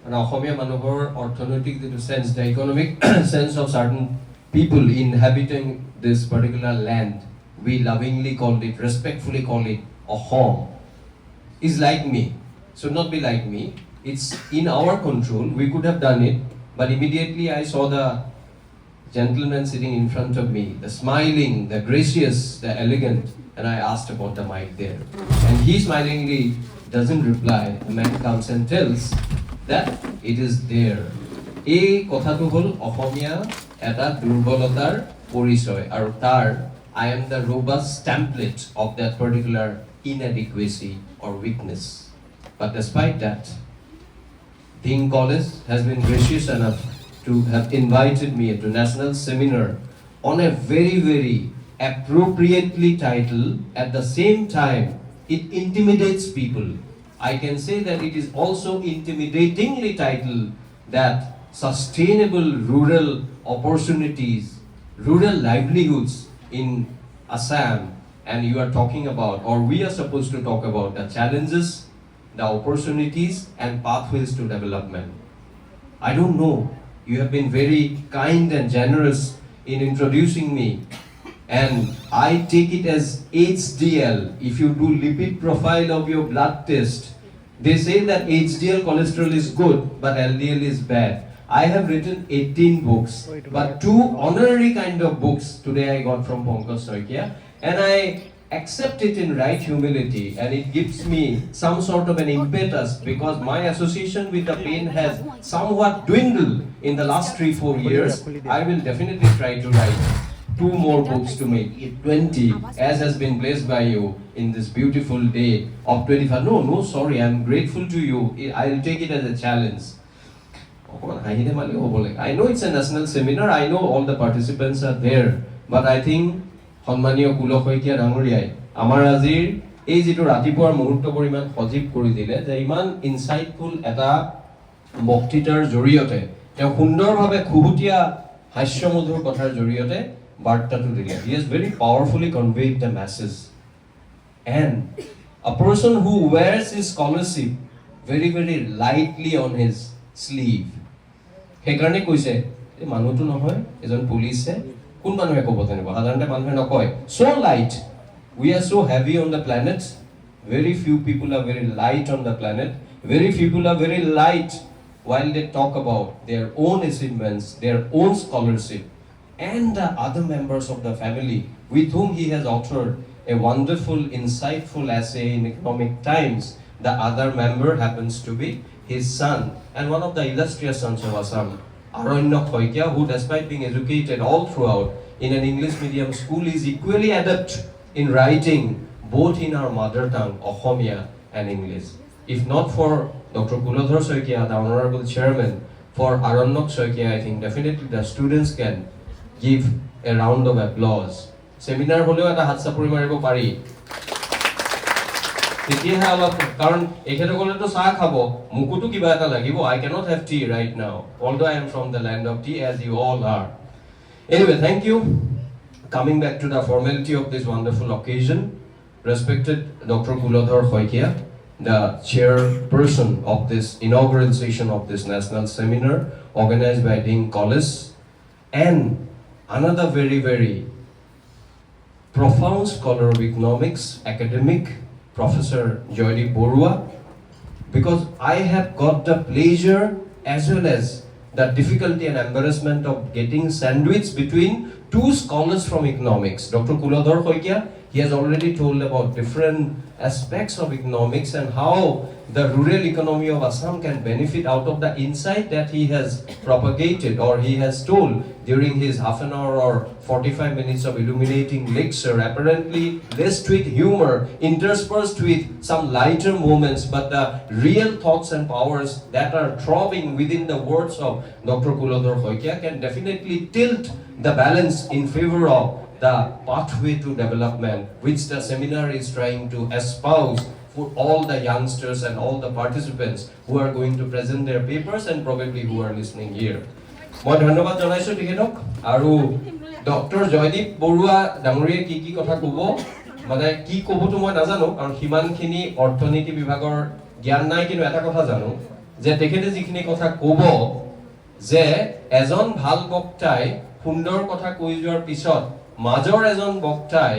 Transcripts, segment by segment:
and অসমীয়া মানুহৰ অৰ্থনৈতিক যেটো sense, the economic sense of certain people inhabiting this particular land, we lovingly call it, respectfully call it Ahom, is like me. Should not be like me. It's in our control. We could have done it, but immediately I saw the gentleman sitting in front of me, the smiling, the gracious, the elegant, and I asked about the mic there. And he smilingly doesn't reply. The man comes and tells that it is there. এই কথাটো হল অসমীয়া এটা দুৰ্বলতাৰ পৰিচয় আৰু তাৰ I am the robust template of that particular inadequacy or weakness. But despite that, Dean College has been gracious enough to have invited me to national seminar on a very, very appropriately titled. At the same time, it intimidates people. I can say that it is also intimidatingly titled that sustainable rural opportunities, rural livelihoods in Assam, and you are talking about, or we are supposed to talk about the challenges, the opportunities and pathways to development. I don't know. You have been very kind and generous in introducing me, and I take it as HDL. If you do lipid profile of your blood test, they say that HDL cholesterol is good, but LDL is bad. I have written 18 books, but 2 honorary kind of books today I got from Pankaj Soikia, and I accept it in right humility, and it gives me some sort of an impetus because my association with the pain has somewhat dwindled in the last 3-4 years. I will definitely try to write 2 more books to make it 20, as has been blessed by you in this beautiful day of 25. No, sorry, I'm grateful to you. I'll take it as a challenge. I know it's a national seminar, I know all the participants are there, but I think সন্মানীয় কুলশইকীয়া ডাঙৰীয়াই আমাৰ আজিৰ এই যেটো ৰাতিপুৱাৰ মুহূৰ্তবোৰ ইমান সজীৱ কৰি দিলে যে ইমান ইনসাইটফুল এটা বক্তৃতাৰ জৰিয়তে তেওঁ সুন্দৰভাৱে খুহুতীয়া হাস্যমধুৰ কথাৰ জৰিয়তে বাৰ্তাটো দিলে. He has very powerfully conveyed the message, and a person who wears his scholarship very, very lightly on his sleeve, সেইকাৰণে কৈছে এই মানুহটো নহয় এজন পুলিচে কোন মানুহে ক'ব জানিব সাধাৰণতে মানুহে নকয় so light, we are so heavy on the planet, very few people are very light on the planet, very few people are very light while they talk about their own achievements, their own scholarship, and the other members of the family with whom he has authored a wonderful insightful essay in Economic Times. The other member happens to be his son and one of the illustrious sons of Assam, who despite being educated all throughout in an English medium school is equally adept in writing both in our mother tongue, Ohomia, and English. If not for Dr. Kulodhar Soikia, the Honorable Chairman, for Aronnok Soikia, I think definitely the students can give a round of applause. Seminar holeo eta hat sapuri maribo pari. তেতিয়াহে অলপ কাৰণ এখেতসকলে তো চাহ খাব মুকুটো কিবা এটা লাগিব. I cannot have tea right now, although I am from the land of tea as you all are. Anyway, thank you. Coming back to the formality of this wonderful occasion, respected Dr. Kulodhar Soikia, the chairperson of this inaugural session of this national seminar organized by Dean College, and another very, very profound scholar of economics, academic, Professor Joydeep Borua, because I have got the pleasure as well as the difficulty and embarrassment of getting sandwiched between 2 scholars from economics. Dr. Kulodhar Soikia, he has already told about different aspects of economics and how the rural economy of Assam can benefit out of the insight that he has propagated or he has told during his half an hour or 45 minutes of illuminating lecture, apparently laced with humor, interspersed with some lighter moments, but the real thoughts and powers that are throbbing within the words of Dr. Kulodhar Soikia can definitely tilt the balance in favor of the pathway to development, which the seminar is trying to espouse for all the youngsters and all the participants who are going to present their papers and probably who are listening here. মই ধন্যবাদ জনাইছো তেখেতক আৰু doctor Joydeep Barua ডাঙৰীয়ে কি কথা ক'ব মানে কি ক'বটো মই নাজানো কাৰণ সিমানখিনি অৰ্থনীতি বিভাগৰ জ্ঞান নাই, কিন্তু এটা কথা জানো যে তেখেতে যিখিনি কথা ক'ব যে এজন ভাল বক্তাই সুন্দৰ কথা কৈ যোৱাৰ পিছত মাজৰ এজন বক্তাই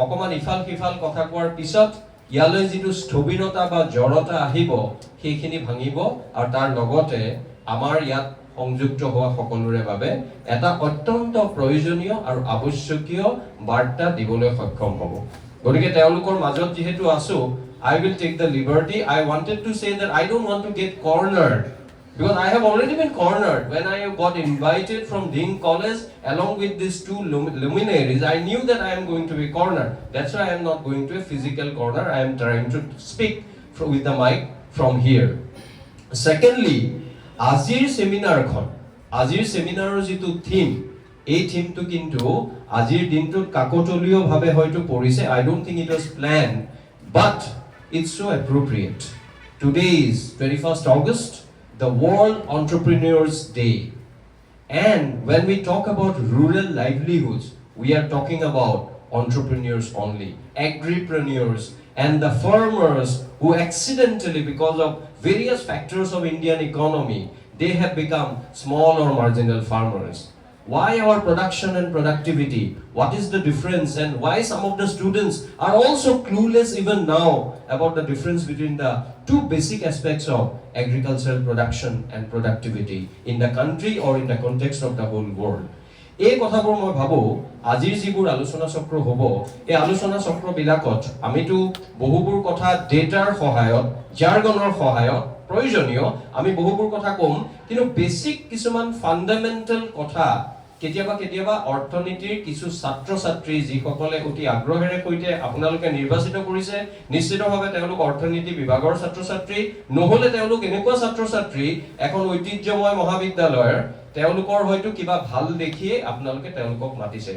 অকমান ইফাল সিফাল কথা কোৱাৰ পিছত ইয়ালৈ যিটো স্থবিৰতা বা জড়তা আহিব সেইখিনি ভাঙিব আৰু তাৰ লগতে আমাৰ ইয়াত সংযুক্ত হোৱা সকলোৰে বাবে এটা অত্যন্ত প্ৰয়োজনীয় আৰু আৱশ্যকীয় বাৰ্তা দিবলৈ সক্ষম হ'ব গতিকে তেওঁলোকৰ মাজত যেহেতু আছো I will take the liberty. I wanted to say that I don't want to get cornered because I have already been cornered when I got invited from Dean College along with these two luminaries. I knew that I am going to be cornered. That's why I am not going to a physical corner. I am trying to speak with the mic from here. Secondly, Azir seminar khon. Azir seminar jitu theme. এই থিমটো কিন্তু আজিৰ দিনটোত কাকতলীয় ভাৱে হয়তো পৰিছে I don't think it was planned but it's so appropriate. Today is 21st August, the World Entrepreneurs Day. And when we talk about rural livelihoods, we are talking about entrepreneurs only, agripreneurs and the farmers who accidentally because of various factors of Indian economy, they have become small or marginal farmers. Why our production and productivity? What is the difference and why some of the students are also clueless even now about the difference between the two basic aspects of agricultural production and productivity in the country or in the context of the whole world? এই কথাবোৰ মই ভাবো আজিৰ যিবোৰ আলোচনা চক্ৰ হ'ব এই আলোচনা চক্ৰ বিলাকত আমিতো বহুবোৰ কথা ডেটাৰ সহায়ত জাৰ্গনৰ সহায়ত প্ৰয়োজনীয় আমি বহুবোৰ কথা কম কিন্তু বেসিক কিছুমান ফান্ডামেন্টাল কথা কেতিয়াবা অৰ্থনীতিৰ কিছু ছাত্ৰ ছাত্ৰী যিসকলে অতি আগ্ৰহেৰে কৈতে আপোনালোকে নিৰ্বাচিত কৰিছে নিশ্চিতভাৱে তেওঁলোক অৰ্থনীতি বিভাগৰ ছাত্ৰ ছাত্ৰী নহলে তেওঁলোক এনেকুৱা ছাত্ৰ ছাত্ৰী এখন ঐতিহ্যময় মহাবিদ্যালয়ৰ তেওঁলোকৰ হয়তো কিবা ভাল দেখিয়ে আপোনালোকে তেওঁলোকক মাতিছে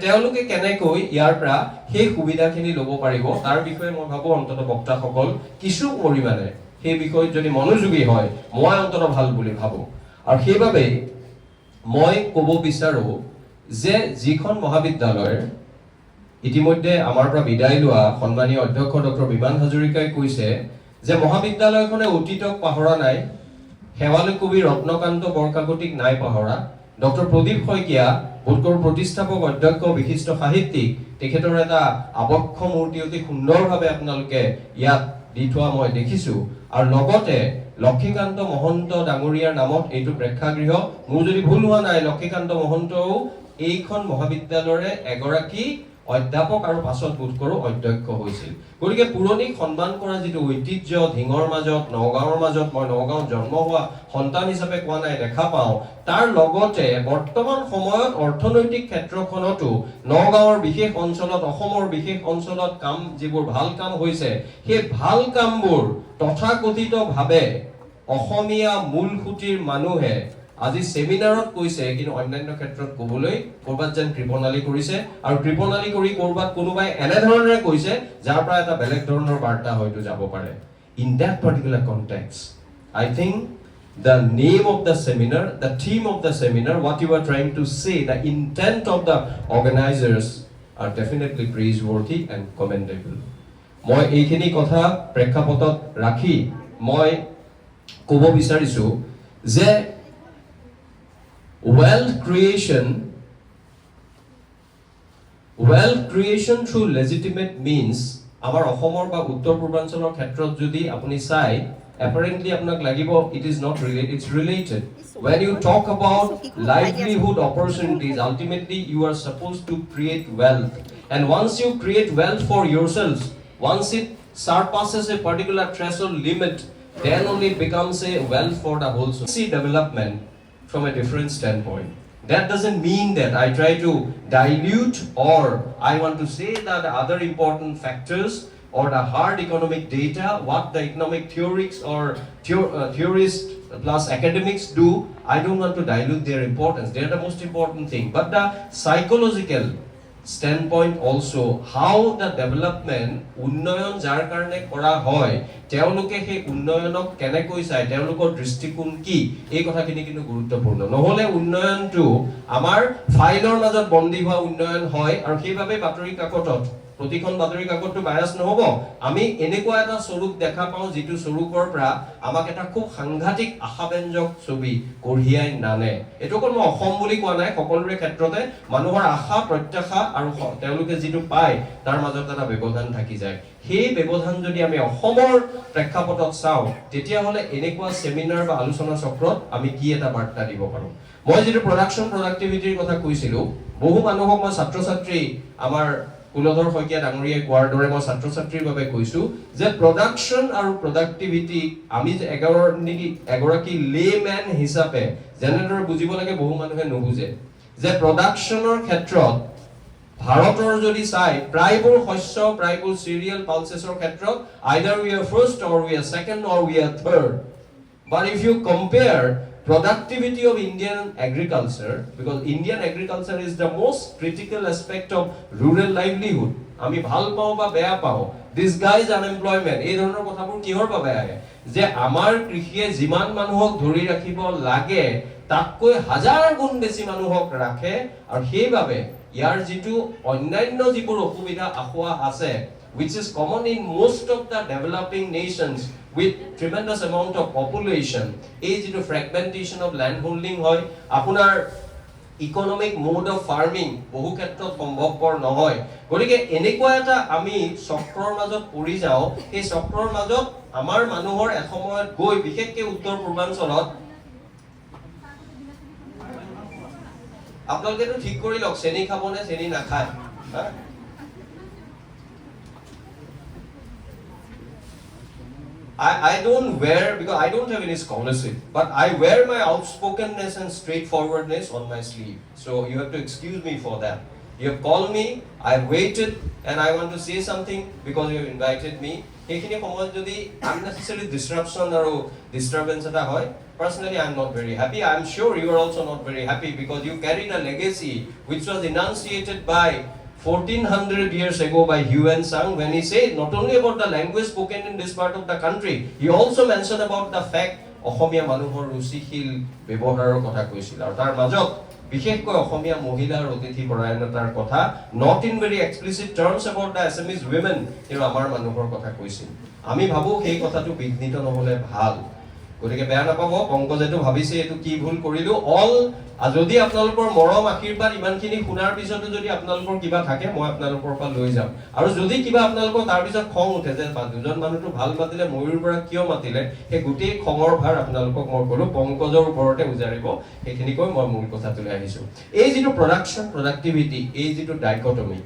তেওঁলোকে কেনেকৈ ইয়াৰ পৰা সেই সুবিধাখিনি ল'ব পাৰিব তাৰ বিষয়ে মই ভাবো অন্তত বক্তাসকল কিছু পৰিমাণে সেই বিষয়ত যদি মনোযোগী হয় মই অন্তত ভাল বুলি ভাবো আৰু সেইবাবে মই ক'ব বিচাৰো যে যিখন মহাবিদ্যালয়ৰ ইতিমধ্যে আমাৰ পৰা বিদায় লোৱা সন্মানীয় অধ্যক্ষ ডক্টৰ বিমান হাজৰিকাই কৈছে যে মহাবিদ্যালয়খনে অতীতক পাহৰা নাই হেৱালী কবি ৰত্নকান্ত বৰকাকতিক নাই পাহৰা ডক্টৰ প্ৰদীপ শইকীয়া বোধকৰ প্ৰতিষ্ঠাপক অধ্যক্ষ বিশিষ্ট সাহিত্যিক তেখেতৰ এটা আবক্ষ মূৰ্তি অতি সুন্দৰভাৱে আপোনালোকে ইয়াত দি থোৱা মই দেখিছো আৰু লগতে লক্ষীকান্ত মহন্ত ডাঙৰীয়াৰ নামত এইটো প্ৰেক্ষাগৃহ মোৰ যদি ভুল হোৱা নাই লক্ষীকান্ত মহন্তও এইখন মহাবিদ্যালয়ৰে এগৰাকী অধ্যাপক আৰু পাছত বোধ কৰো অধ্যক্ষ হৈছিল গতিকে পুৰণি সন্মান কৰা যিটো ঐতিহ্য ধিঙৰ মাজত নগাঁৱৰ মাজত মই নগাঁৱত জন্ম হোৱা সন্তান হিচাপে কোৱা নাই দেখা পাওঁ তাৰ লগতে বৰ্তমান সময়ত অৰ্থনৈতিক ক্ষেত্ৰখনতো নগাঁৱৰ বিশেষ অঞ্চলত অসমৰ বিশেষ অঞ্চলত কাম যিবোৰ ভাল কাম হৈছে সেই ভাল কামবোৰ তথাকথিতভাৱে অসমীয়া মূলসুঁতিৰ মানুহে আজি সেমিনাৰত কৈছে কিন্তু অন্যান্য ক্ষেত্ৰত ক'বলৈ কৰবাত যেন কৃপণালী কৰিছে আৰু কৃপণালী কৰি কৰবাত কোনোবাই এনে ধৰণৰে কৈছে যাৰ পৰা এটা বেলেগ ধৰণৰ বাৰ্তা হয়তো যাব পাৰে in that particular context I think the name of the seminar, the theme of the seminar, what you are trying to say, the intent of the organizers are definitely praiseworthy and commendable. মই এইখিনি কথা প্ৰেক্ষাপটত ৰাখি মই ক'ব বিচাৰিছো যে wealth creation through legitimate means আমাৰ অসমৰ বা উত্তৰ পূৰ্বাঞ্চলৰ ক্ষেত্ৰত যদি আপুনি চাই apparently apnak lagibo it is not related it's related when you talk about livelihood opportunities ultimately you are supposed to create wealth and once you create wealth for yourselves once it surpasses a particular threshold limit then only it becomes a wealth for the whole society development from a different standpoint that doesn't mean that I try to dilute or I want to say that other important factors or the hard economic data, what the economic theorists or theorists plus academics do, I don't want to dilute their importance. They are the most important thing. But the psychological standpoint also, how the development, unnoyon jar karne kora hoy, teoloke he unnoyonok kenekoi sai, teolokor dristikon ki, ei kotha kini kintu guruttopurno. Nohole unnoyon tu amar failor majot bondi howa unnoyon hoy, aru sei babe batori kakotot প্ৰতিখন বাতৰি কাকতটো bias নহব আমি এনেকুৱা এটা স্বৰূপ দেখা পাওঁ যিটো স্বৰূপৰ পৰা আমাক এটা খুব সাংঘাতিক আশাব্যঞ্জক ছবি কঢ়িয়াই নানে এটো কোন অসম বুলি কোৱা নাই সকলোৰে ক্ষেত্ৰতে মানুহৰ আশা প্ৰত্যাশা আৰু তেওঁলোকে যিটো পায় তাৰ মাজত এটা ব্যৱধান থাকি যায় সেই ব্যৱধান যদি আমি অসমৰ প্ৰেক্ষাপটত চাওঁ তেতিয়া হলে এনেকুৱা সেমিনাৰ বা আলোচনা চক্ৰত আমি কি এটা বাৰ্তা দিব পাৰো মই যেটো প্ৰডাকশন প্ৰডাক্টিভিটিৰ কথা কৈছিলো বহু মানুহক মই ছাত্ৰ ছাত্ৰী আমাৰ কুলধৰ শইকীয়া ডাঙৰীয়াই কোৱাৰ দৰে মই ছাত্ৰ ছাত্ৰীৰ বাবে কৈছো যে প্ৰডাকশন আৰু প্ৰডাক্টিভিটি আমি যে এগৰাকী লেম্যান হিচাপে জেনেৰেটৰ বুজিব লাগে বহু মানুহে নুবুজে যে প্ৰডাকশনৰ ক্ষেত্ৰত ভাৰতৰ যদি চাই প্ৰায়বোৰ শস্য প্ৰায়বোৰ সিৰিয়াল পালসেছৰ ক্ষেত্ৰত either we are first or we are second or we are third but if you compare productivity of Indian agriculture because Indian agriculture is the most critical aspect of rural livelihood আমি ভাল পাও বা বেয়া পাও this guys unemployment এই ধৰণৰ কথাবোৰ কিহৰ বাবে আহে যে আমাৰ কৃষিয়ে যিমান মানুহক ধৰি ৰাখিব লাগে তাতকৈ হাজাৰ গুণ বেছি মানুহক ৰাখে আৰু সেইবাবে ইয়াৰ যেটো অন্যান্য যিবোৰ অসুবিধা আখোৱা আছে which is common in most of the developing nations with tremendous amount of population এই যেটো fragmentation of land holding হয় আপোনাৰ economic mode of farming বহু ক্ষেত্ৰত সম্ভৱপৰ নহয় গতিকে এনেকুৱা এটা আমি চক্ৰৰ মাজত পৰি যাও এই চক্ৰৰ মাজত আমাৰ মানুহৰ এসময়ত গৈ বিশেষকৈ উত্তৰ পূৰ্বাঞ্চলত আপোনালোকে তো ঠিক কৰি লওক চেনি খাবনে চেনি নাখায় I don't wear because I don't have any scholarship but I wear my outspokenness and straightforwardness on my sleeve so you have to excuse me for that you have called me I waited and I want to say something because you have invited me ekhini সময়ত যদি unnecessary disruption or disturbance eta hoy personally I am not very happy I am sure you are also not very happy because you carried a legacy which was enunciated by 1400 years ago by Yuan Sang when he said not only about the language spoken in this part of the country he also mentioned about the fact অসমীয়া মানুহৰ ৰুচিশীল ব্যৱহাৰৰ কথা কৈছিল আৰু তাৰ মাজত বিশেষকৈ অসমীয়া মহিলাৰ অতিথি পৰায়ণতাৰ কথা not in very explicit terms about the Assamese women কিন্তু আমাৰ মানুহৰ কথা কৈছিল আমি ভাবো সেই কথাটো বিঘ্নিত নহলে ভাল গতিকে বেয়া নাপাব পংকজেটো ভাবিছে এটো কি ভুল কৰিলো অল যদি আপোনালোকৰ মৰম আশীৰ্বাদ ইমানখিনি শুনাৰ পিছতো যদি আপোনালোকৰ কিবা থাকে মই আপোনালোকৰ পৰা লৈ যাম আৰু যদি কিবা আপোনালোকৰ তাৰ পিছত খং উঠে যে দুজন মানুহটো ভাল মাতিলে ময়ূৰ পৰা কিয় মাতিলে সেই গুটেই খঙৰ ভাৰ আপোনালোকক মই কলো পংকজৰ ওপৰতে উজাৰিব সেইখিনি কৈ মই মূল কথাটোলৈ আহিছো এই যেটো প্ৰডাকশন প্ৰডাক্টিভিটি এই যেটো ডাইকটমি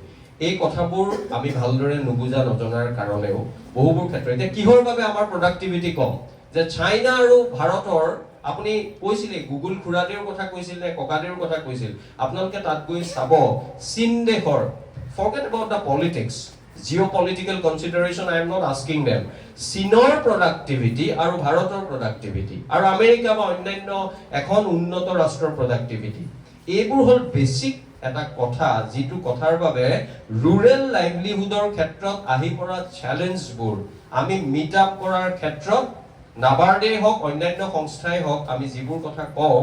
এই কথাবোৰ আমি ভালদৰে নুবুজা নজনাৰ কাৰণেও বহুবোৰ ক্ষেত্ৰত এতিয়া কিহৰ বাবে আমাৰ প্ৰডাক্টিভিটি কম যে চাইনা আৰু ভাৰতৰ আপুনি কৈছিলে গুগল খুৰাদেৰ কথা কৈছিল নে ককাদেৰ কথা কৈছিল আপোনালোকে তাত গৈ চাব চীন দেশৰ forget about the politics geopolitical consideration I am not asking them চীনৰ productivity আৰু ভাৰতৰ productivity আৰু আমেৰিকা বা অন্যান্য এখন উন্নত ৰাষ্ট্ৰৰ productivity এইবোৰ হল বেসিক এটা কথা যেটো কথাৰ বাবে rural livelihoodৰ ক্ষেত্ৰত আহি পৰা চ্যালেঞ্জবোৰ আমি মিট আপ কৰাৰ ক্ষেত্ৰত নাবাৰ্ডে হক অন্যান্য সংস্থাই হক আমি যিবোৰ কথা কও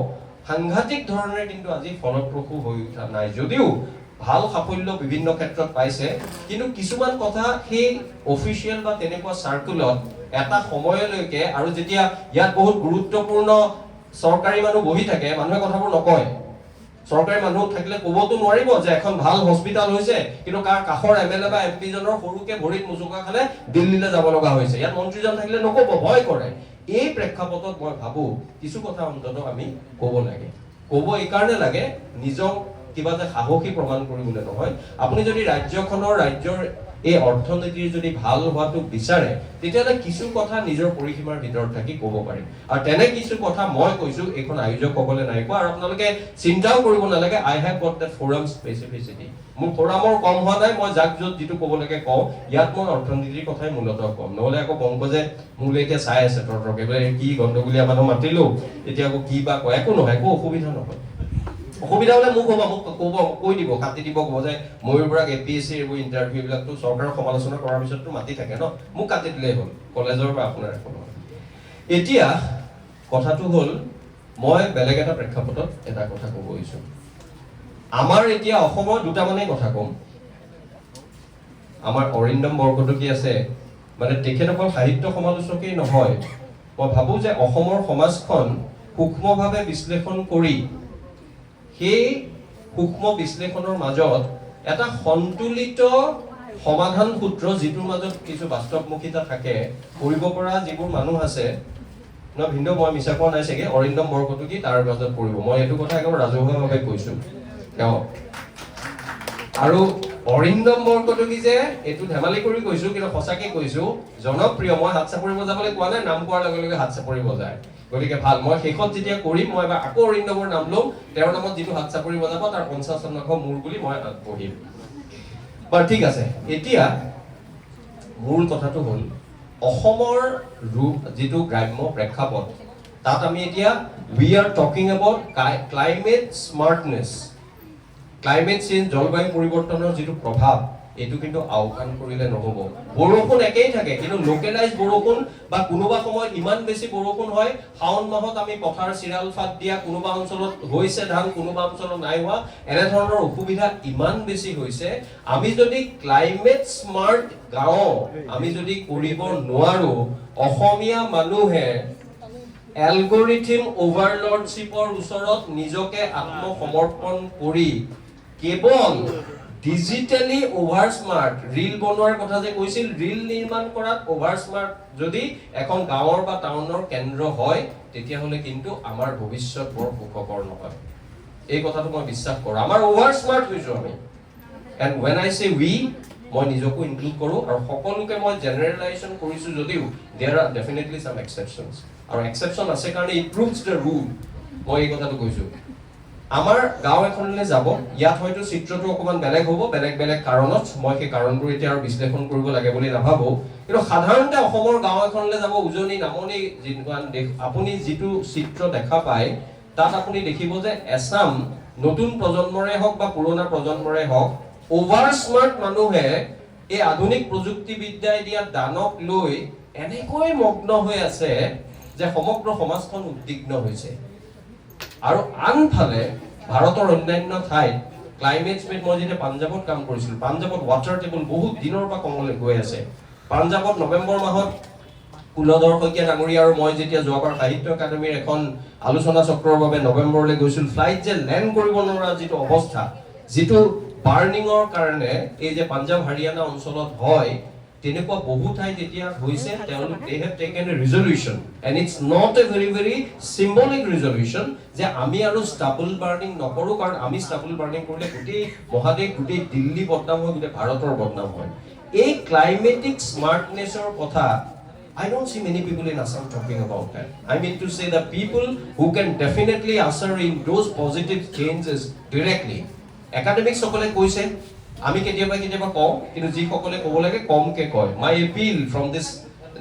সাংঘাতিক ধৰণে কিন্তু আজি ফলপ্ৰসূ হৈ উঠা নাই যদিও ভাল সাফল্য বিভিন্ন ক্ষেত্ৰত পাইছে কিন্তু কিছুমান কথা সেই অফিচিয়েল বা তেনেকুৱা সাৰ্কুলত এটা সময়লৈকে আৰু যেতিয়া ইয়াত বহুত গুৰুত্বপূৰ্ণ সৰকাৰি মানুহ বহি থাকে মানুহে কথাবোৰ নকয় সৰকাৰি মানুহ থাকিলে কবতো নোৱাৰিব যে এখন ভাল হস্পিটাল হৈছে কিন্তু কাৰ কাখৰ এমএলএ বা এমপি জনৰ সৰুকে ভৰিত মুজুকা খালে দিল্লীলৈ যাব লগা হৈছে ইয়াত মন্ত্ৰীজন থাকিলে নকব ভয় কৰে এই প্ৰেক্ষাপটত মই ভাবো কিছু কথা অন্তত আমি কব লাগে কব এই কাৰণে লাগে নিজক কিবা যে সাহসী প্ৰমাণ কৰিবলৈ নহয় আপুনি যদি ৰাজ্যৰ এই অৰ্থনীতিৰ যদি ভাল হোৱাটো বিচাৰে তেতিয়ালে কিছু কথা নিজৰ পৰিসীমাৰ ভিতৰত থাকি ক'ব পাৰি আৰু তেনে কিছু কথা মই কৈছো এখন আয়োজক ক'বলে নাই কোৱা আৰু আপোনালোকে চিন্তাও কৰিব নালাগে আই হেভ গট দ্যাট ফোৰাম স্পেসিফিচিটি মোৰ ফোৰামৰ কম হোৱা নাই মই যাক যত যেটো ক'ব লাগে কওঁ ইয়াত মই অৰ্থনীতিৰ কথাই মূলতঃ কম নহলে আকৌ পংকজে মোলে এতিয়া চাই আছে তৰতৰকে কি গণ্ডগোলীয়া মানুহ মাতিলো এতিয়া আকৌ কি বা কয় একো নহয় একো অসুবিধা নহয় অসুবিধা হলে মোক ক'ব কৈ দিব কাটি দিব ক'ব যে ময়ূৰ বৰাক এপিএসসি এৰ ইন্টাৰভিউ বিলাকটো চৰকাৰৰ সমালোচনা কৰাৰ পিছতটো মাতি থাকে ন মোক কাটি দিলেই হ'ল কলেজৰ বা আপোনাৰ এখন এতিয়া কথাটো হ'ল মই বেলেগ এটা প্ৰেক্ষাপটত এটা কথা ক'ব গৈছো আমাৰ এতিয়া অসমৰ দুটা মানে কথা কম আমাৰ অৰিন্দম বৰকটকী আছে, মানে তেখেত অকল সাহিত্য সমালোচকেই নহয়, মই ভাবোঁ যে অসমৰ সমাজখন সূক্ষ্মভাৱে বিশ্লেষণ কৰি সেই সূক্ষ্ম বিশ্লেষণৰ মাজত এটা সন্তুলিত সমাধান সূত্ৰ, যিটোৰ মাজত কিছু বাস্তৱমুখিতা থাকে, কৰিব পৰা যিবোৰ মানুহ আছে, ভিন্ন মই মিছা কোৱা নাই চাগে, অৰিন্দম বৰকটকী তাৰ মাজত পৰিব। মই এইটো কথা একেবাৰে ৰাজহুৱাভাৱে কৈছোঁ। আৰু অৰিন্দম বৰকটকী যে এইটো ধেমালি কৰি কৈছোঁ, কিন্তু সঁচাকে কৈছোঁ, জনপ্ৰিয়। মই হাত চাপৰি বজাবলৈ কোৱা নাই, নাম কোৱাৰ লগে লগে হাত চাপৰি বজায়, গতিকে ভাল। মই শেষত যেতিয়া কৰিম, মই এবাৰ আকৌ অৰিন্দমৰ নাম ল'ম, তেওঁৰ নামত যিটো হাত চাপৰি বজাব তাৰ 50% মোৰ বুলি মই তাত পঢ়িম। বাৰু ঠিক আছে, এতিয়া মূল কথাটো হ'ল অসমৰ ৰূপ যিটো গ্ৰাম্য প্ৰেক্ষাপট, তাত আমি এতিয়া we are talking about climate smartness, climate change, জলবায়ু পৰিৱৰ্তনৰ যিটো প্ৰভাৱ, এইটো কিন্তু আওকাণ কৰিলে নহ'ব। বৰষুণ একেই থাকে, কিন্তু লোকেলাইজ বৰষুণ বা কোনোবা সময়ত ইমান বেছি বৰষুণ হয়, শাওণ মাহত আমি পথাৰ চিৰাল ফাট দিয়া, কোনোবা অঞ্চলত হৈছে ধান, কোনোবা অঞ্চলত নাই হোৱা, এনেধৰণৰ অসুবিধা ইমান বেছি হৈছে। আমি যদি ক্লাইমেট স্মাৰ্ট গাঁও আমি যদি কৰিব নোৱাৰো, অসমীয়া মানুহে এলগৰিথম অভাৰলৰ্ডশ্বিপৰ ওচৰত নিজকে আত্মসমৰ্পণ কৰি কেৱল ডিজিটেলি অভাৰ স্মাৰ্ট, ৰিল বনোৱাৰ কথা যে কৈছিল, ৰিল নিৰ্মাণ কৰাত অভাৰ স্মাৰ্ট যদি এখন গাঁৱৰ বা টাউনৰ কেন্দ্ৰ হয়, তেতিয়াহ'লে কিন্তু আমাৰ ভৱিষ্যত বৰ সুখকৰ নহয়। এই কথাটো মই বিশ্বাস কৰোঁ। আমাৰ অভাৰ স্মাৰ্ট হৈছোঁ আমি। এণ্ড ৱেন আই চে উই, মই নিজকো ইনক্লুড কৰোঁ, আৰু সকলোকে মই জেনেৰেলাইজেশ্যন কৰিছোঁ যদিও দেয়াৰ আৰ ডেফিনেটলি চাম এক্সেপশ্যনছ, আৰু এক্সেপশ্যন আছে কাৰণে ইট প্ৰুভছ দ্য ৰুল। মই এই কথাটো কৈছোঁ। আমাৰ গাঁও এখনলৈ যাব, ইয়াত হয়তো চিত্ৰটো অকণমান বেলেগ হ'ব, বেলেগ বেলেগ কাৰণত, মই সেই কাৰণবোৰ এতিয়া আৰু বিশ্লেষণ কৰিব লাগে বুলি নাভাবোঁ, কিন্তু সাধাৰণতে অসমৰ গাঁও এখনলৈ যাব, উজনি নামনি আপুনি যিটো চিত্ৰ দেখা পায়, তাত আপুনি দেখিব যে এছাম নতুন প্ৰজন্মৰে হওক বা পুৰণা প্ৰজন্মৰে হওক, অভাৰ স্মাৰ্ট মানুহে এই আধুনিক প্ৰযুক্তিবিদ্যাই দিয়া দানক লৈ এনেকৈ মগ্ন হৈ আছে যে সমগ্ৰ সমাজখন উদ্বিগ্ন হৈছে। আৰু আনফালে ভাৰতৰ অন্যান্য ঠাইত ক্লাইমেট স্মেট, মই যেতিয়া পাঞ্জাৱত কাম কৰিছিলোঁ, পাঞ্জাৱত ৱাটাৰ টেবুল বহুত দিনৰ পৰা কমলৈ গৈ আছে। পাঞ্জাৱত নৱেম্বৰ মাহত কুলধৰ শইকীয়া ডাঙৰীয়া আৰু মই যেতিয়া যোৱাবাৰ সাহিত্য একাডেমীৰ এখন আলোচনা চক্ৰৰ বাবে নৱেম্বৰলৈ গৈছিলোঁ, ফ্লাইট যে লেণ্ড কৰিব নোৱাৰা যিটো অৱস্থা, যিটো বাৰ্ণিঙৰ কাৰণে এই যে পাঞ্জাৱ হাৰিয়ানা অঞ্চলত হয়, তেনেকুৱা বহু ঠাইত এতিয়া হৈছে। তেওঁলোক they have taken a resolution and it's not a very symbolic resolution যে আমি আৰু ষ্টাবল বাৰ্ণিং নকৰোঁ, কাৰণ আমি ষ্টাবল বাৰ্ণিং কৰিলে গোটেই মহাদেশ, গোটেই দিল্লী বদনাম হয়, গোটেই ভাৰতৰ বদনাম হয়। এই ক্লাইমেটিক স্মাৰ্টনেছৰ কথা I don't see many people in Assam talking about that. I mean to say the people who can definitely usher in those positive changes directly. Academics সকলে কৈছে, আমি কেতিয়াবা কেতিয়াবা কওঁ, কিন্তু যিসকলে ক'ব লাগে কমকে কয়। My appeal from this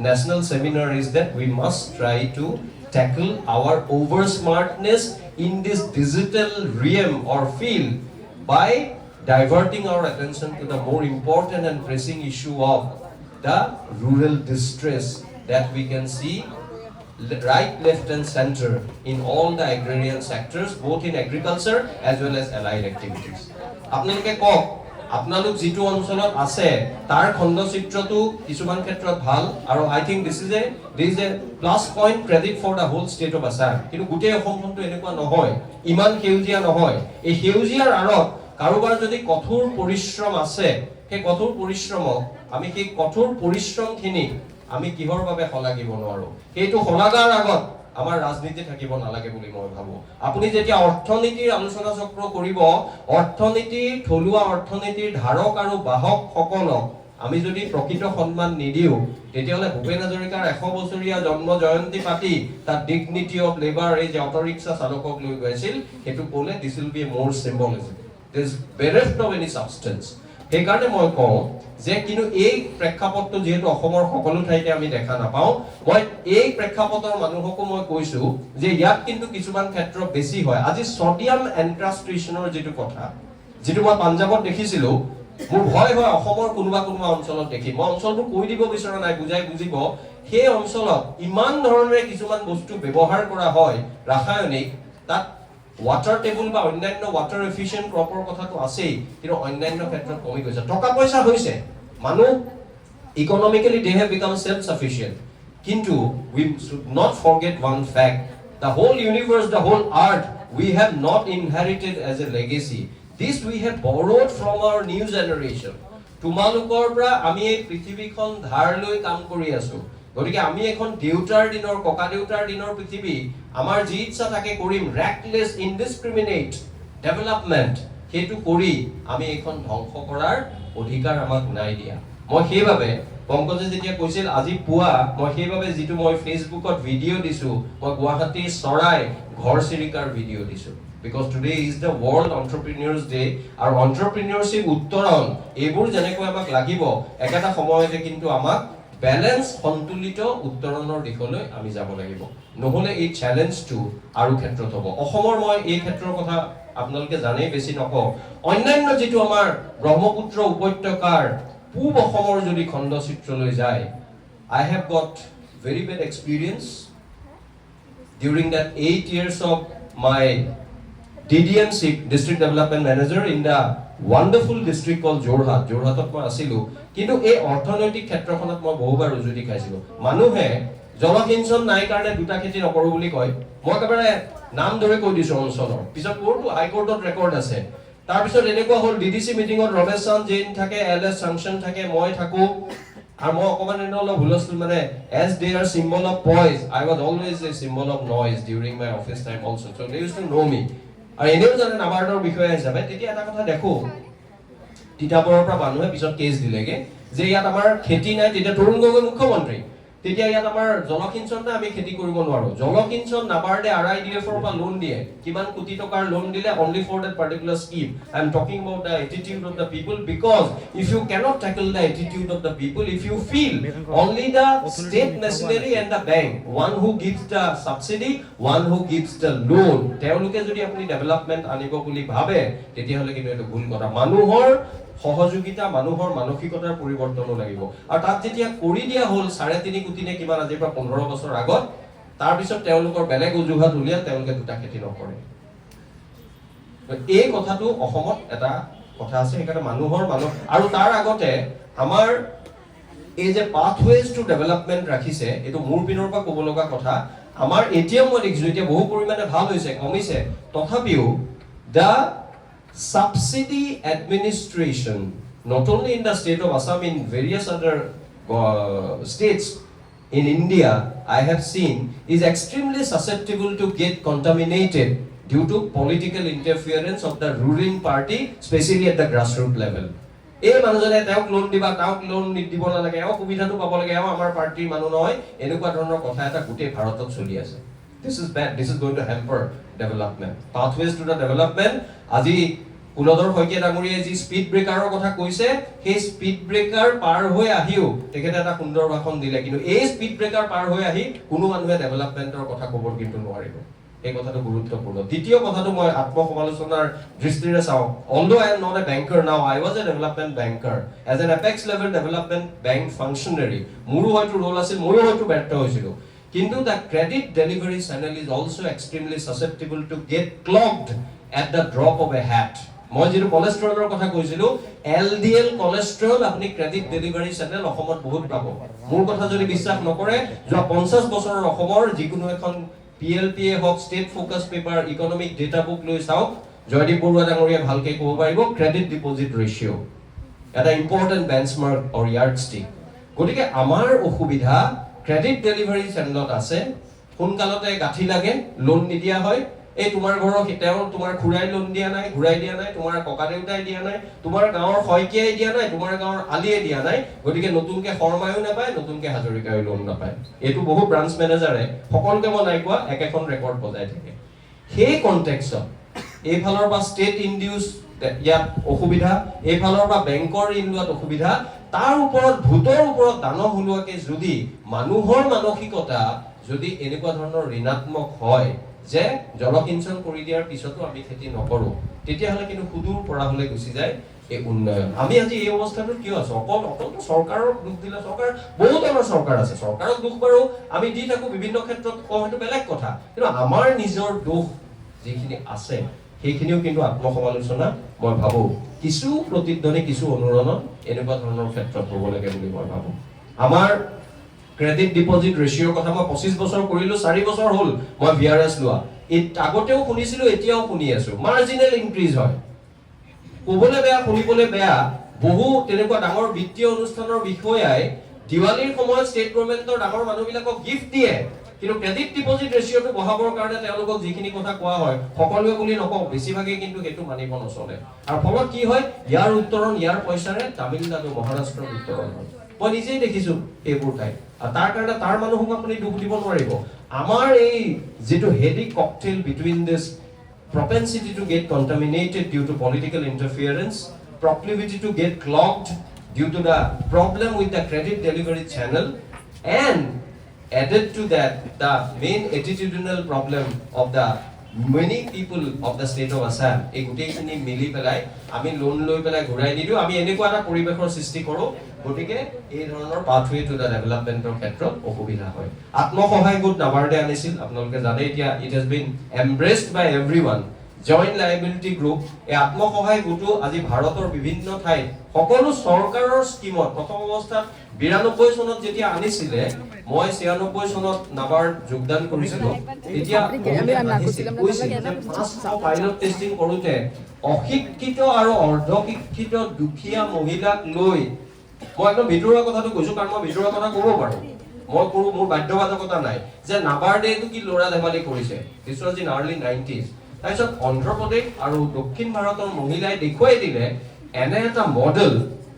national seminar is that we must try to tackle our over smartness in this digital realm or field by diverting our attention to the more important and pressing issue of the rural distress that we can see right, left and center in all the agrarian sectors, both in agriculture as well as allied activities. আপোনালোকে কওক, আপোনালোক যিটো অঞ্চলত আছে তাৰ খণ্ডচিত্ৰটো কিছুমান ক্ষেত্ৰত ভাল, আৰু I think this is a plus point credit for the whole state of Assam. কিন্তু গোটেই অসমখনটো এনেকুৱা নহয়, ইমান সেউজীয়া নহয়। এই সেউজীয়াৰ আঁৰত কাৰোবাৰ যদি কঠোৰ পৰিশ্ৰম আছে, সেই কঠোৰ পৰিশ্ৰমক আমি সেই কঠোৰ পৰিশ্ৰমখিনি আমি কিহৰ বাবে শলাগিব নোৱাৰো? সেইটো শলাগাৰ আগত আমাৰ ৰাজনীতি থাকিব নালাগে বুলি মই ভাবো। আপুনি যেতিয়া অৰ্থনীতিৰ আলোচনা চক্ৰ কৰিব, অৰ্থনীতিৰ থলুৱা অৰ্থনীতিৰ ধাৰক আৰু বাহক সকলক আমি যদি প্ৰকৃত সন্মান নিদিওঁ, তেতিয়াহ'লে ভূপেন হাজৰিকাৰ 100 বছৰীয়া জন্ম জয়ন্তী পাতি তাত ডিগনিটি অফ লেবাৰ, এই যে অটো ৰিক্সা চালকক লৈ গৈছিল, সেইটো ক'লে দিছ will be a more symbolism, this is bereft of any substance. সেইকাৰণে মই কওঁ যে কিন্তু এই প্ৰেক্ষাপটটো যিহেতু অসমৰ সকলো ঠাইতে আমি দেখা নাপাওঁ, মই এই প্ৰেক্ষাপটৰ মানুহকো মই কৈছো যে ইয়াত কিন্তু কিছুমান ক্ষেত্ৰ বেছি হয়। আজি ছডিয়াম এনক্ৰাষ্ট্ৰেশ্যনৰ যিটো কথা, যিটো মই পাঞ্জাৱত দেখিছিলো, মোৰ ভয় হয় অসমৰ কোনোবা অঞ্চলত দেখি। মই অঞ্চলটো কৈ দিব বিচৰা নাই, বুজাই বুজিব। সেই অঞ্চলত ইমান ধৰণেৰে কিছুমান বস্তু ব্যৱহাৰ কৰা হয় ৰাসায়নিক, তাত ৱাটাৰ টেবুল বা অন্যান্য ৱাটাৰ এফিচিয়েণ্ট ক্ৰপৰ কথাটো আছেই, কিন্তু অন্যান্য ক্ষেত্ৰত কমি গৈছে। টকা পইচা হৈছে, মানুহ economically they have become self-sufficient. Kintu, we should not forget one fact. The whole universe, the whole earth, we have not inherited as a legacy. This we have borrowed from our new generation. Tumalukor pra ami ei prithibikhon dhar loi kam kori asu. Gotike ami ekhon deutar dinor koka deutar dinor prithibi amar ji ichha thake korim reckless indiscriminate development hetu kori ami ekhon dhongso korar odhikar amak nai dia. মই সেইভাবে পংকজে যেতিয়া কৈছিল আজি পুৱা মই সেইভাবে যেটো মই ফেসবুকত ভিডিও দিছো মই গুৱাহাটী সৰাই ঘৰ চিৰিকাৰ ভিডিও দিছো because today is the world entrepreneurs day আৰু entrepreneurship উত্তৰণ এইবোৰ যেনেকৈ আমাক লাগিব একেটা সময়তে কিন্তু আমাক ব্যালেন্স সন্তুলিত উত্তৰণৰ দিশলৈ আমি যাব লাগিব নহলে এই চ্যালেঞ্জটো আৰু ক্ষেত্ৰত হ'ব অসমৰ মই এই ক্ষেত্ৰৰ কথা আপোনালোকে জানে বেছি নকওঁ অন্যান্য যেটো আমাৰ ব্ৰহ্মপুত্ৰ উপত্যকাৰ পূব অসমৰ যদি খণ্ড চিত্ৰলৈ যায় I have got very bad experience during that 8 years of my DDMC district development manager in the wonderful district called Jorhatot মই আছিলো কিন্তু এই অৰ্থনৈতিক ক্ষেত্ৰখনত মই বহুবাৰ উজুতি খাইছিলো মানুহে জলসিঞ্চন নাই কাৰণে দুটা খেতি নকৰো বুলি কয় মই একেবাৰে নাম ধৰি কৈ দিছো অঞ্চলৰ পিছত কোৰ্টটো হাই কোৰ্টত ৰেকৰ্ড আছে তাৰ পিছত এনেকুৱা হল ডিডিসি মিটিংত ৰমেশ চান্দ জেইন থাকে এলএস সাংচন থাকে মই থাকো আৰু মই অকমান এনেল ভুলস্তুল মানে as they are symbol of poise I was always a symbol of noise during my office time also so they used to know me আৰু এনেও জানে নাবাৰ্ডৰ বিষয় হিচাপে তেতিয়া এটা কথা দেখো তিতাবৰৰ পৰা মানুহে পিছত কেছ দিলেগে যে ইয়াত আমাৰ খেতি নাই তেতিয়া তৰুণ গগৈ মুখ্যমন্ত্ৰী তেতিয়া ইয়াত আমাৰ জলসিঞ্চন না আমি খেতি কৰিব নোৱাৰো জলসিঞ্চন নাবাৰ্ডে RIDF ৰ পৰা লোন দিয়ে কিমান কোটি টকাৰ লোন দিলে only for that particular scheme I am talking about the attitude of the people because if you cannot tackle the attitude of the people if you feel only the state machinery and the bank one who gives the subsidy one who gives the loan তেওঁলোকে যদি আপুনি development আনিব বুলি ভাবে তেতিয়া হলে কিন্তু এটো ভুল কথা মানুহৰ সহযোগিতা মানুহৰ মানসিকতাৰ পৰিৱৰ্তন লাগিব আৰু তাত যেতিয়া কৰি দিয়া হল 3.5 কোটি নে কিমান আজিৰ পৰা 15 বছৰ আগত তাৰ পিছত তেওঁলোকৰ বেলেগ উজুহাত উলিয়া তেওঁলোকে দুটা খেতি নকৰে এই কথাটো অসমত এটা কথা আছে একাটা মানুহৰ মানস আৰু তাৰ আগতে আমাৰ এই যে পাথওয়েজ টু ডেভেলপমেন্ট ৰাখিছে এটো মূৰ পিনৰ পৰা ক'ব লগা কথা আমাৰ এটিএম মই দেখিছো এতিয়া বহু পৰিমাণে ভাল হৈছে কমিছে তথাপিও দা subsidy administration not only in the state of Assam in various other states in India I have seen is extremely susceptible to get contaminated due to political interference of the ruling party especially at the grassroots level এই মানুহজনে তেওঁক loan দিবা তেওঁক loan দিব নালাগে এও সুবিধাটো পাব লাগে এও আমাৰ পাৰ্টিৰ মানুহ নহয় এনেকুৱা ধৰণৰ কথা এটা গোটেই ভাৰতত চলি আছে this is bad this is going to hamper development pathways to the development আজি কুলদৰ হয়কে ডাঙৰীয়ে যি স্পিড ব্ৰেকাৰৰ কথা কৈছে সেই স্পিড ব্ৰেকাৰ পাৰ হৈ আহিও তেখেতে এটা সুন্দৰ ভাষণ দিলে কিন্তু এই স্পিড ব্ৰেকাৰ পাৰ হৈ আহি কোনো মানুহে ডেভেলপমেন্টৰ কথা ক'বৰ কিন্তু নোৱাৰিব এই কথাটো গুৰুত্বপূৰ্ণ দ্বিতীয় কথাটো মই আত্মসমালোচনাৰ দৃষ্টিৰে চাও although I am not a banker now I was a development banker as an apex level development bank functionary মোৰো হয়তো ৰোল আছিল মোৰো হয়তো ব্যৰ্থ হৈছিল কিন্তু the credit delivery channel is also extremely susceptible to get clogged at the drop of a hat মই যেটো কোলেষ্ট্ৰলৰ কথা কৈছিলো LDL কোলেষ্ট্ৰল আপুনি ক্ৰেডিট ডেলিভাৰী চেনেল অসমত বহুত পাব মোৰ কথা যদি বিশ্বাস নকৰে যোৱা 50 বছৰৰ অসমৰ যিকোনো এখন PLPA হক state focus paper economic data book লৈ চাও জয়দীপ বৰুৱা ডাঙৰীয়া ভালকে ক'ব পাৰিব ক্ৰেডিট ডিপোজিট ৰেশিও এটা ইম্পৰ্টেন্ট বেঞ্চমাৰ্ক অৰ ইয়াৰ্ডষ্টিক গতিকে আমাৰ অসুবিধা ক্ৰেডিট ডেলিভাৰী চেনেলত আছে সোনকালতে গাঠি লাগে লোন নিদিয়া হয় এই তোমাৰ ঘৰৰ হিতাও তোমাৰ খুৰাই লোন দিয়া নাই ঘুৰাই দিয়া নাই তোমাৰ ককা দেউতাই দিয়া নাই তোমাৰ গাঁৱৰ হয়কিয়াই দিয়া নাই তোমাৰ গাঁৱৰ আলিয়ে দিয়া নাই গতিকে নতুনকে ফৰমায়ো নাপায় নতুনকে হাজৰিকাই লোন নাপায় এটো বহু ব্ৰাঞ্চ মেনেজাৰে সকলকে মনাই কোৱা একেখন ৰেকৰ্ড বজাই থাকে সেই কনটেক্সট এই ফালৰ পৰা ষ্টেট ইনডিউস ইয়াত অসুবিধা এই ফালৰ পৰা বেংকৰ ইনলোৱাত অসুবিধা তাৰ ওপৰত ভূতৰ ওপৰত দানৱ হুলুৱাকে যদি মানুহৰ মানসিকতা যদি এনেকুৱা ধৰণৰ ঋণাত্মক হয় যে জলসিঞ্চন কৰি দিয়াৰ পিছতো আমি খেতি নকৰো তেতিয়া হলে কিন্তু সুদূৰ পৰা হলে গুছি যায় এই উন্নয়ন আমি আজি এই অৱস্থাটো কিয় আছো অকল চৰকাৰৰ দুখ দিলে চৰকাৰ বহুত আমাৰ চৰকাৰ আছে চৰকাৰক দুখ বাৰু আমি দি থাকো বিভিন্ন ক্ষেত্ৰত হয়তো বেলেগ কথা কিন্তু আমাৰ নিজৰ দুখ যিখিনি আছে সেইখিনিও কিন্তু আত্মসমালোচনা মই ভাবো কিছু প্ৰতিদ্বন্দ্বী কিছু অনুৰণন এনেকুৱা ধৰণৰ ক্ষেত্ৰত হ'ব লাগে বুলি মই ভাবো আমাৰ ক্ৰেডিট ডিপজিট ৰেশিওৰ কথা মই 25 বছৰ কৰিলো 4 বছৰ হ'ল মই ভিআৰএছ লোৱা আগতেও শুনিছিলো এতিয়াও শুনি আছো মাৰ্জিনেল ইনক্ৰিজ হয় ক'বলৈ বেয়া শুনিবলৈ বেয়া বহু তেনেকুৱা ডাঙৰ বিত্তীয় অনুষ্ঠানৰ বিষয়াই দিৱালীৰ সময়ত ষ্টেট গভৰ্ণমেণ্টৰ ডাঙৰ মানুহবিলাকক গিফ্ট দিয়ে কিন্তু ক্ৰেডিট ডিপজিট ৰেশিওটো বঢ়াবৰ কাৰণে তেওঁলোকক যিখিনি কথা কোৱা হয় সকলোৱে বুলি নকওঁ বেছিভাগেই কিন্তু সেইটো মানিব নচলে আৰু ফলত কি হয় ইয়াৰ উত্তৰণ ইয়াৰ পইচাৰে তামিলনাডু মহাৰাষ্ট্ৰৰ উত্তৰণ হয় মই নিজেই দেখিছো এইবোৰ ঠাই আৰু তাৰ কাৰণে তাৰ মানুহক আপুনি দুখ দিব নোৱাৰিব আমাৰ এই যেটো heady cocktail between this propensity to get contaminated due to political interference proclivity to get clogged due to the problem with the credit delivery channel and added to that the main attitudinal problem of the many people of the state of Assam এই গুটেইখিনি মিলি পেলাই আমি loan লৈ পেলাই ঘূৰাই নিদিও আমি এনেকুৱা এটা পৰিবেশৰ সৃষ্টি কৰো গতিকে এই ধৰণৰ পাথৱে টু দা ডেভেলপমেন্টৰ ক্ষেত্ৰত অসুবিধা হয় আত্মসহায়ক গোট নাবাৰ্ডে আনিছিল আপোনালোকে জানে এতিয়া it has been embraced by everyone joint liability group এই আত্মসহায়ক গোটটো আজি ভাৰতৰ বিভিন্ন ঠাইত সকলো চৰকাৰৰ স্কিমত প্ৰথম অৱস্থাত 92 চনত যেতিয়া আনিছিলে মই 96 চনত নাবাৰ্ড যোগদান কৰিছিলো তেতিয়া পাইলট টেষ্টিং কৰোতে অশিক্ষিত আৰু অৰ্ধশিক্ষিত দুখীয়া মহিলাক লৈ মই একদম ভিতৰুৱা কথাটো কৈছো কাৰণ মই ভিতৰুৱা কথা ক'ব পাৰো মই কৰো মোৰ বাধ্যবাধকতা নাই যে নাবাৰ্ডে এইটো কি লৰা ধেমালি কৰিছে this was in early 90s তাৰপিছত অন্ধ্ৰ প্ৰদেশ আৰু দক্ষিণ ভাৰতৰ মহিলাই দেখুৱাই দিলে এনে এটা model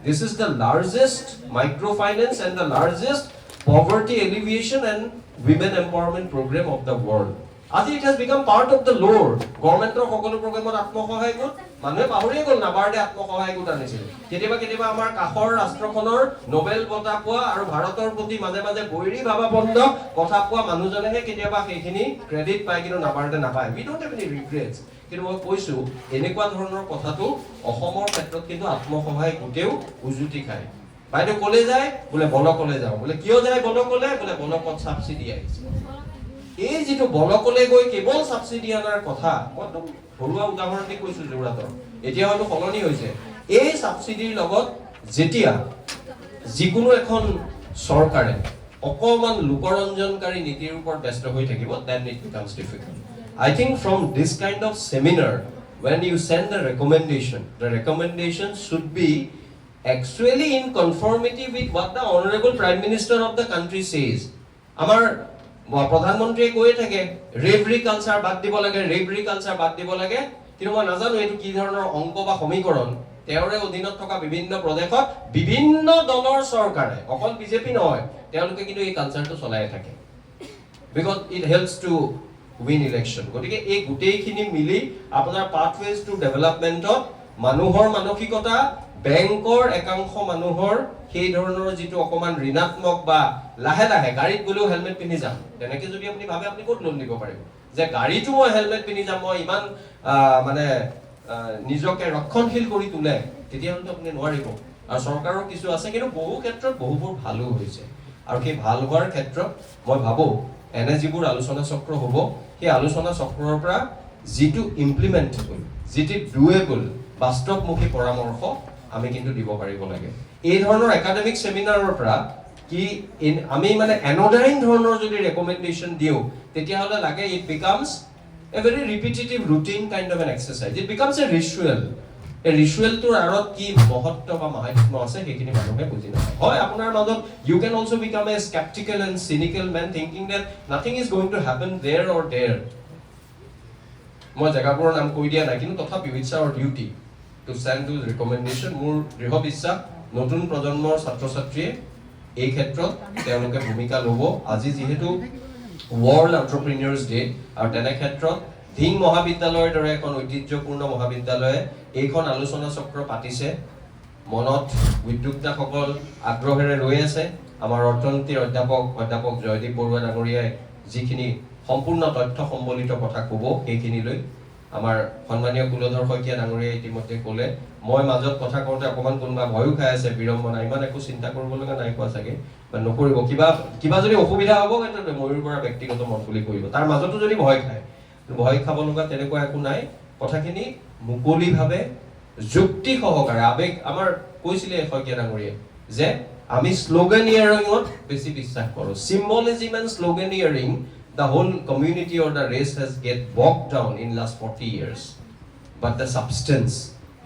this is the largest microfinance and the largest poverty alleviation and women empowerment program of the world আজি it has become part of the law গভৰ্ণমেণ্টৰ সকলো প্ৰগ্ৰামত আত্মসহায়ক গোট মানুহে পাহৰিয়ে গ'ল নাবাৰ্ডে আত্মসহায়ক গোট আনিছিল কেতিয়াবা আমাৰ কাষৰ ৰাষ্ট্ৰখনৰ নোবেল বঁটা পোৱা আৰু ভাৰতৰ প্ৰতি মাজে মাজে বৈৰী ভাৱাপন্ন কথা পোৱা মানুহজনেহে কেতিয়াবা সেইখিনি ক্ৰেডিট পায় কিন্তু নাবাৰ্ডে নাপায় we don't have any regrets কিন্তু মই কৈছো এনেকুৱা ধৰণৰ কথাটো অসমৰ ক্ষেত্ৰত কিন্তু আত্মসহায়ক গোটেও উজুতি খায় বাইদেউ কলে যায় বোলে বলকলে যাও বোলে কিয় যায় বলকলে বোলে বলকত সাবসিডি আহিছে এই যেটো বলকলে গৈ কেৱল সাবসিডি আনাৰ কথা মই ঘৰুৱা উদাহৰণ দি কৈছো জোৰাতৰ এতিয়া হয়তো সলনি হৈছে এই সাবসিডিৰ লগত যেতিয়া যিকোনো এখন চৰকাৰে অকমান লোকৰঞ্জনকাৰী নীতিৰ ওপৰত ব্যস্ত হৈ থাকিব then it becomes difficult I think from this kind of seminar when you send the recommendation should be actually in conformity with what the honorable prime minister of the country says আমাৰ প্ৰধানমন্ত্ৰীয়ে কৈ থাকে ৰেভৰি culture বাদ দিব লাগে কিন্তু মই নাজানো এটো কি ধৰণৰ অংক বা সমীকৰণ তেওঁৰে অধীনত থকা বিভিন্ন প্ৰদেশত বিভিন্ন দলৰ চৰকাৰে অকল বিজেপি নহয় তেওঁলোকে কিন্তু এই কালচাৰটো চলাই থাকে because it helps to win election গতিকে এই গুটেইখিনি মিলি আপোনাৰ pathways to development মানুহৰ মানসিকতা বেংকৰ একাংশ মানুহৰ সেই ধৰণৰ যেটো অকমান ঋণাত্মক বা লাহে লাহে গাড়ীত গলেও হেলমেট পিন্ধি যাম তেনেকে যদি আপুনি ভাবে আপুনি ক'ত লোন দিব পাৰিব যে গাড়ীটো মই হেলমেট পিন্ধি যাম মই ইমান মানে নিজকে ৰক্ষণশীল কৰি তুলে তেতিয়া হয়তো আপুনি নোৱাৰিব আৰু চৰকাৰৰ কিছু আছে কিন্তু বহু ক্ষেত্ৰত বহুবোৰ ভালো হৈছে আৰু সেই ভাল হোৱাৰ ক্ষেত্ৰত মই ভাবো এনে যিবোৰ আলোচনা চক্ৰ হ'ব সেই আলোচনা চক্ৰৰ পৰা যেটো ইমপ্লিমেন্টেবল যেটো ডুয়েবল বাস্তৱমুখী পৰামৰ্শ আমি কিন্তু দিব পাৰিব লাগে এই ধৰণৰ একাডেমিক সেমিনাৰৰ পৰা কি আমি মানে এনোডাইন ধৰণৰ যদি ৰেকমেন্ডেশন দিও তেতিয়া হলে লাগে it becomes a very repetitive routine kind of an exercise it becomes a ritual তোৰ আৰত কি মহত্ব বা মাহাত্ম্য আছে সেইখিনি মানুহে বুজি নাপায় হয় আপোনাৰ মাজত you can also become a skeptical and cynical man thinking that nothing is going to happen there or there মই জাগাবোৰৰ নাম কৈ দিয়া নাই কিন্তু তথাপি it's our duty to send those recommendation মোৰ দৃঢ় বিশ্বাস নতুন প্ৰজন্মৰ ছাত্ৰ-ছাত্ৰীয়ে এই ক্ষেত্ৰত তেওঁলোকে ভূমিকা ল'ব আজি যেহেতু ওয়াৰ্ল্ড এন্টাৰপ্ৰেনিয়ৰ্স ডে আৰু তেনে ক্ষেত্ৰত ধিং মহাবিদ্যালয়ৰ দৰে এখন ঐতিহ্যপূৰ্ণ মহাবিদ্যালয়ে এইখন আলোচনা চক্ৰ পাতিছে মনত উদ্যোক্তাসকল আগ্ৰহেৰে ৰৈ আছে আমাৰ অৰ্থনীতিৰ অধ্যাপক জয়দীপ বৰুৱা ডাঙৰীয়াই যিখিনি সম্পূৰ্ণ তথ্য সম্বলিত কথা ক'ব সেইখিনি লৈ আমাৰ সন্মানীয় কুলধৰ শইকীয়া ডাঙৰীয়াই ইতিমধ্যে ক'লে মই মাজত কথা কওঁতে অকমান কোনবা ভয়ও খাই আছে বিৰম্বনা ইমান একো চিন্তা কৰিব লগা নাই কোৱা চাগে বা নকৰিব কিবা যদি অসুবিধা হ'ব তেন্তে ময়ূৰ পৰা ব্যক্তিগত মত বুলি কৰিব তাৰ মাজতো যদি ভয় খাব লগা তেনেকুৱা একো নাই কথাখিনি মুকলিভাৱে যুক্তি সহকাৰে আবেগ আমাৰ কৈছিলে শইকীয়া ডাঙৰীয়ে যে আমি স্লোগানিয়াৰিঙত বেছি বিশ্বাস কৰোঁ symbolism and sloganeering the whole community or the race has get bogged down in last 40 years but the substance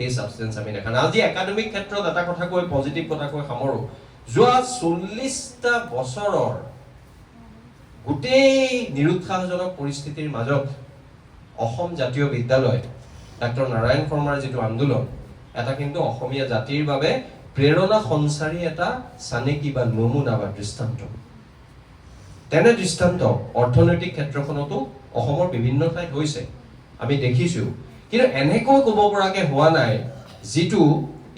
এই substance আমি দেখা না আজি একাডেমিক ক্ষেত্ৰত এটা কথা কৈ পজিটিভ কথা কৈ সামৰো যোৱা 40টা বছৰৰ গোটেই নিৰুৎসাহজনক পৰিস্থিতিৰ মাজত অসম জাতীয় বিদ্যালয় ডক্টৰ নাৰায়ণ শৰ্মাৰ যেটো আন্দোলন এটা কিন্তু অসমীয়া জাতিৰ বাবে প্ৰেৰণা সঞ্চাৰী এটা সানেকি বা নমুনা বা দৃষ্টান্ত তেনে দৃষ্টান্ত অৰ্থনৈতিক ক্ষেত্ৰখনতো অসমৰ বিভিন্ন ঠাইত হৈছে আমি দেখিছো কিন্তু এনেকৈ ক'ব পৰাকে হোৱা নাই যেটো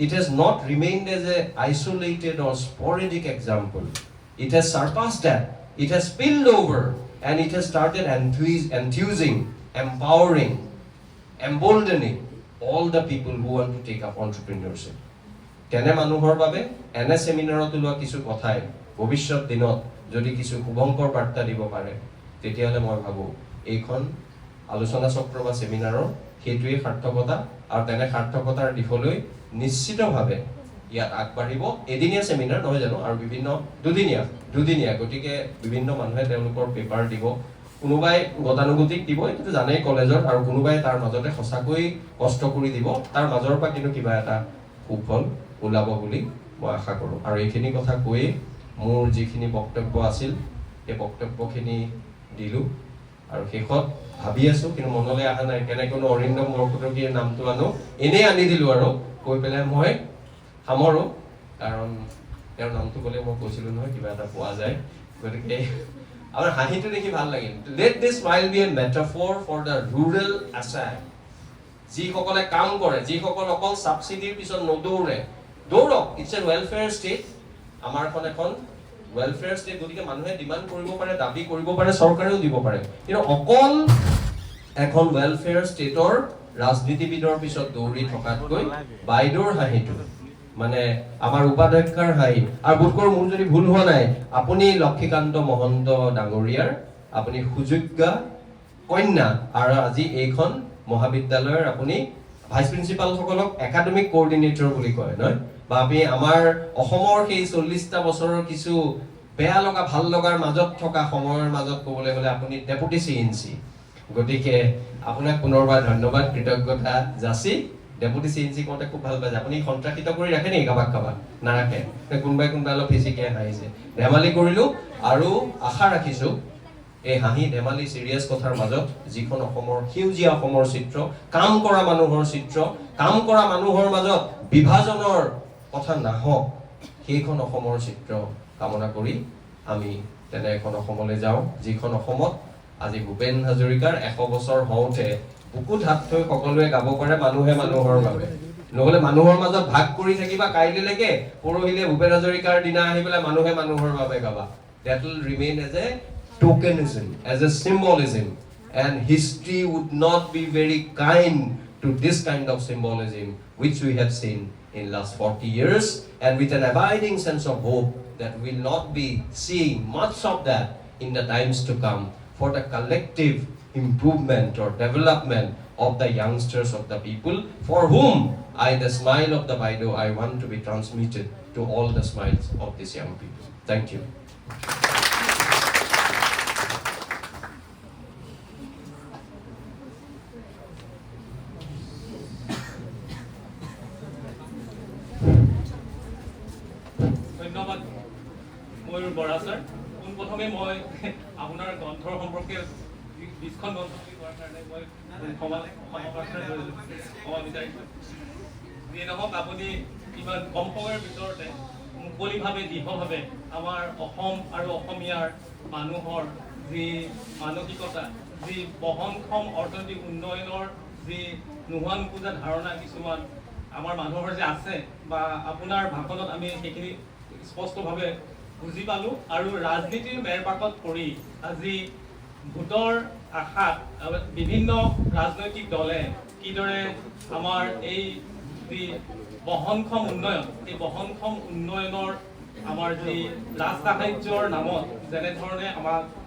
it has not remained as a isolated or sporadic example it has surpassed that it has spilled over and it has started enthusing empowering emboldening all the people who want to take up entrepreneurship তেনে মানুহৰ বাবে এনে সেমিনাৰত লোৱা কিছু কথাই ভৱিষ্যত দিনত যদি কিছু শুভংকৰ বাৰ্তা দিব পাৰে তেতিয়াহলে মই ভাবো এইখন আলোচনা চক্ৰ বা সেমিনাৰৰ হেতুৱে সাৰ্থকতা আৰু তেনে সাৰ্থকতাৰ দিশলৈ নিশ্চিতভাৱে ইয়াত আগবাঢ়িব এদিনীয়া সেমিনাৰ নহয় জানো আৰু বিভিন্ন দুদিনীয়া গতিকে বিভিন্ন মানুহে তেওঁলোকৰ পেপাৰ দিব কোনোবাই গতানুগতিক দিব এটো জানেই কলেজৰ আৰু কোনোবাই তাৰ মাজতে সঁচাকৈ কষ্ট কৰি দিব তাৰ মাজৰ পৰা কিন্তু কিবা এটা সুফল ওলাব বুলি মই আশা কৰোঁ আৰু এইখিনি কথা কৈ মোৰ যিখিনি বক্তব্য আছিল এই বক্তব্যখিনি দিলো আৰু শেষত ভাবি আছো কিন্তু মনলৈ আহা নাই কেনেকৈ অৰিন্দম বৰকটকীৰ নামটো আনো এনে আনি দিলো আৰু কৈ পেলাই মই সামৰো কাৰণ তেওঁৰ নামটো ক'লে মই কৈছিলো নহয় কিবা এটা পোৱা যায় গতিকে আমাৰ হাঁহিটো দেখি ভাল লাগিল let this smile be a metaphor for the rural aside যিসকলে কাম কৰে যিসকল অকল সাবসিডিৰ পিছত নদৌৰে দৌৰক ইটস এ ওয়েলফেয়াৰ ষ্টেট আমাৰখন এখন ওয়েলফেয়াৰ ষ্টেট গতিকে মানুহে ডিমান্ড কৰিব পাৰে দাবী কৰিব পাৰে চৰকাৰেও দিব পাৰে কিন্তু অকল এখন ওয়েলফেয়াৰ ষ্টেটৰ ৰাজনীতিবিদৰ পিছত দৌৰি থকাতকৈ বাইদেউৰ হাঁহিটো মানে আমাৰ উপাধ্যক্ষৰ হাঁহি আৰু বুটকৰ মোৰ যদি ভুল হোৱা নাই আপুনি লক্ষীকান্ত মহন্ত ডাঙৰীয়াৰ আপুনি সুযোগ্য কন্যা আৰু আজি এইখন মহাবিদ্যালয়ৰ আপুনি ভাইস প্ৰিন্সিপাল সকলক একাডেমিক কোঅৰ্ডিনেটৰ বুলি কয় নহয় বা আমি আমাৰ অসমৰ সেই 40টা বছৰৰ কিছু বেয়া লগা ভাল লগাৰ মাজত থকা সময়ৰ মাজত ক'বলৈ গ'লে আপুনি ডেপুটি সিএনসি গতিকে আপোনাক পুনৰবাৰ ধন্যবাদ কৃতজ্ঞতা যাচি ডেপুটি সিএনসি কওঁতে খুব ভাল পাইছে আপুনি সন্ত্ৰাসিত কৰি ৰাখে নেকি কাবাক নাৰাখে কোনোবাই অলপ ফিজিকে হাঁহিছে ধেমালি কৰিলো আৰু আশা ৰাখিছো এই হাঁহি ধেমালি সিৰিয়াছ কথাৰ মাজত যিখন অসমৰ সেউজীয়া অসমৰ চিত্ৰ কাম কৰা মানুহৰ মাজত বিভাজনৰ কথা নাহক সেইখন অসমৰ চিত্ৰ কামনা কৰি আমি তেনে এখন অসমলৈ যাওঁ যিখন অসমত আজি ভূপেন হাজৰিকাৰ 100 বছৰ হওঁতে বুকুত হাত থৈ সকলোৱে গাব পাৰে মানুহে মানুহৰ বাবে নহলে মানুহৰ মাজত ভাগ কৰি থাকিবা কাইলৈকে পৰহিলে ভূপেন হাজৰিকাৰ দিনা আহি পেলাই মানুহে মানুহৰ বাবে গাবা that will remain as a tokenism as a symbolism and history would not be very kind to this kind of symbolism which we have seen in last 40 years and with an abiding sense of hope that we will not be seeing much of that in the times to come for the collective improvement or development of the youngsters of the people for whom the smile of the Baido I want to be transmitted to all the smiles of these young people. Thank you. ধন্যবাদ ময়ূৰ Bora sir প্ৰথমে মই আপোনাৰ গ্ৰন্থৰ সম্পৰ্কে 20খন গ্ৰন্থ বুলি কোৱাৰ কাৰণে মই ক্ষমা বিচাৰিছোঁ যিয়ে নহওক আপুনি ইমান কম সময়ৰ ভিতৰতে মুকলিভাৱে দৃঢ়ভাৱে আমাৰ অসম আৰু অসমীয়াৰ মানুহৰ যি মানসিকতা যি বহনক্ষম অৰ্থনৈতিক উন্নয়নৰ যি নোহোৱা নোপোজা ধাৰণা কিছুমান আমাৰ মানুহৰ যে আছে বা আপোনাৰ ভাষণত আমি সেইখিনি স্পষ্টভাৱে বুজি পালো আৰু ৰাজনীতিৰ মেৰপাকত পৰি আজি ভোটৰ আশাত বিভিন্ন ৰাজনৈতিক দলে কিদৰে আমাৰ এই যি বহনক্ষম উন্নয়ন এই বহনক্ষম উন্নয়নৰ আমাৰ যি ৰাজ সাহায্যৰ নামত যেনেধৰণে আমাক